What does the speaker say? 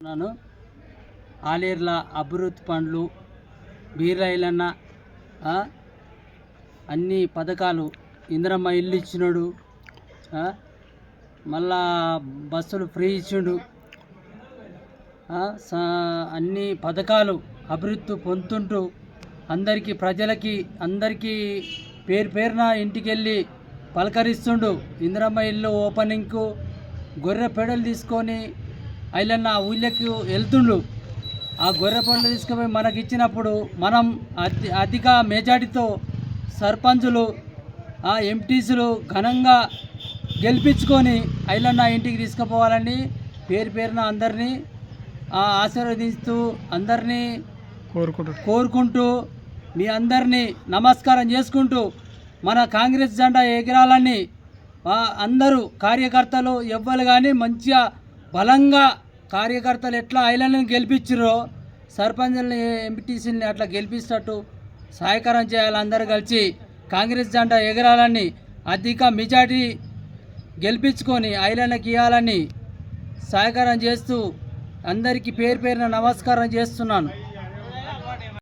నాను ఆలేర్ల అభివృద్ధి పనులు బీర్రాయిలన్న అన్ని పథకాలు ఇందిరమ్మ ఇల్లు ఇచ్చినాడు. మళ్ళా బస్సులు ఫ్రీ ఇచ్చిండు. అన్ని పథకాలు అభివృద్ధి పొందుతుంటూ అందరికీ ప్రజలకి అందరికీ పేరు పేరున ఇంటికి వెళ్ళి పలకరిస్తుండు. ఇందిరమ్మ ఇల్లు ఓపెనింగ్కు గొర్రె పెడలు తీసుకొని ఐలన్న ఊళ్ళకి వెళ్తుండు. ఆ గొర్రె పెడలు తీసుకుపోయి మనకి ఇచ్చినప్పుడు మనం అధిక మెజార్టీతో సర్పంచులు ఎంపీటీసీలు ఘనంగా గెలిపించుకొని ఐలన్న ఇంటికి తీసుకుపోవాలని పేరు పేరున అందరినీ ఆశీర్వదిస్తూ అందరినీ కోరుకుంటూ మీ అందరినీ నమస్కారం చేసుకుంటూ మన కాంగ్రెస్ జెండా ఎగిరాలని అందరూ కార్యకర్తలు ఎవ్వరు కానీ మంచిగా బలంగా కార్యకర్తలు ఎట్లా ఐలన్నని గెలిపించారో సర్పంచుల్ని ఎంపీటీసీని అట్లా గెలిపించేటట్టు సహాయకరం చేయాలి. అందరూ కలిసి కాంగ్రెస్ జెండా ఎగరాలని అధిక మెజార్టీ గెలిపించుకొని ఐలన్నకి ఇవ్వాలని సహాయకరం చేస్తూ అందరికీ పేరు పేరున నమస్కారం చేస్తున్నాను.